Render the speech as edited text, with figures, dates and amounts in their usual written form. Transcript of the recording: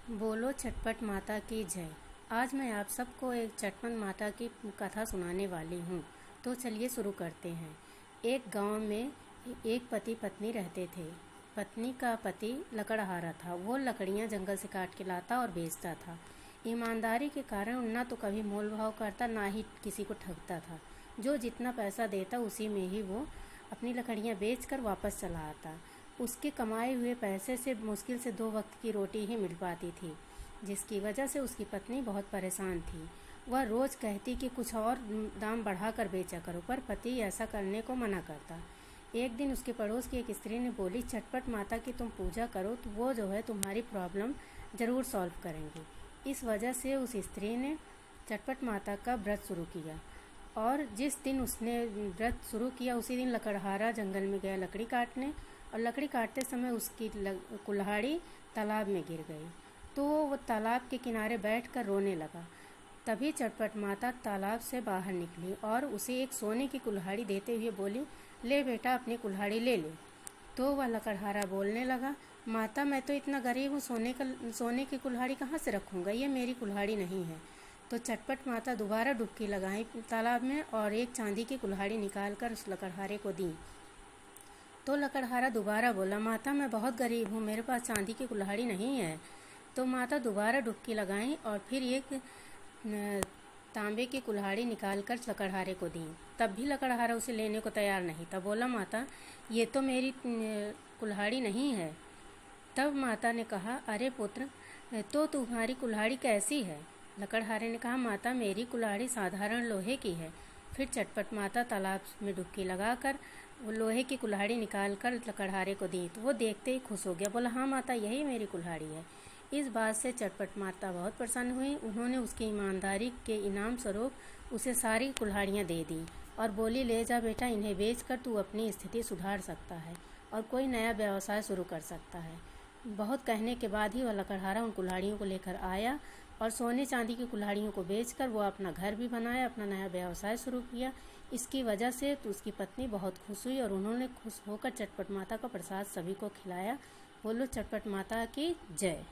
बोलो चटपट माता की जय। आज मैं आप सबको एक चटपट माता की कथा सुनाने वाली हूँ। तो चलिए शुरू करते हैं। एक गांव में एक पति पत्नी रहते थे। पत्नी का पति लकड़हारा था। वो लकड़ियाँ जंगल से काट के लाता और बेचता था। ईमानदारी के कारण ना तो कभी मोल भाव करता, ना ही किसी को ठगता था। जो जितना पैसा देता उसी में ही वो अपनी लकड़ियाँ बेचकर वापस चला आता। उसके कमाए हुए पैसे से मुश्किल से 2 वक्त की रोटी ही मिल पाती थी, जिसकी वजह से उसकी पत्नी बहुत परेशान थी। वह रोज़ कहती कि कुछ और दाम बढ़ाकर बेचा करो, पर पति ऐसा करने को मना करता। एक दिन उसके पड़ोस की एक स्त्री ने बोली, चटपट माता की तुम पूजा करो तो वो जो है तुम्हारी प्रॉब्लम ज़रूर सॉल्व करेंगी। इस वजह से उस स्त्री ने चटपट माता का व्रत शुरू किया। और जिस दिन उसने व्रत शुरू किया उसी दिन लकड़हारा जंगल में गया लकड़ी काटने, और लकड़ी काटते समय उसकी कुल्हाड़ी तालाब में गिर गई। तो वो तालाब के किनारे बैठकर रोने लगा। तभी चटपट माता तालाब से बाहर निकली और उसे एक सोने की कुल्हाड़ी देते हुए बोली, ले बेटा अपनी कुल्हाड़ी ले ले। तो वह लकड़हारा बोलने लगा, माता मैं तो इतना गरीब हूँ, सोने की कुल्हाड़ी कहाँ से रखूँगा, ये मेरी कुल्हाड़ी नहीं है। तो चटपट माता दोबारा डुबकी लगाई तालाब में और एक चांदी की कुल्हाड़ी निकाल कर उस लकड़हारे को दी। तो लकड़हारा दोबारा बोला, माता मैं बहुत गरीब हूँ, मेरे पास चांदी की कुल्हाड़ी नहीं है। तो माता दोबारा डुबकी लगाई और फिर एक तांबे की कुल्हाड़ी निकाल कर लकड़हारे को दी। तब भी लकड़हारा उसे लेने को तैयार नहीं। तब बोला, माता ये तो मेरी कुल्हाड़ी नहीं है। तब माता ने कहा, अरे पुत्र तो तुम्हारी कुल्हाड़ी कैसी है? लकड़हारे ने कहा, माता मेरी कुल्हाड़ी साधारण लोहे की है। फिर चटपट माता तालाब में डुबकी लगाकर वो लोहे की कुल्हाड़ी निकाल कर लकड़हारे को दी। तो वो देखते ही खुश हो गया, बोला, हाँ माता यही मेरी कुल्हाड़ी है। इस बात से चटपट माता बहुत प्रसन्न हुई। उन्होंने उसकी ईमानदारी के इनाम स्वरूप उसे सारी कुल्हाड़ियाँ दे दी और बोली, ले जा बेटा, इन्हें बेचकर तू अपनी स्थिति सुधार सकता है और कोई नया व्यवसाय शुरू कर सकता है। बहुत कहने के बाद ही वह लकड़हारा उन कुल्हाड़ियों को लेकर आया और सोने चांदी की कुल्हाड़ियों को बेचकर वो अपना घर भी बनाया, अपना नया व्यवसाय शुरू किया। इसकी वजह से तो उसकी पत्नी बहुत खुश हुई और उन्होंने खुश होकर चटपट माता का प्रसाद सभी को खिलाया। बोलो चटपट माता की जय।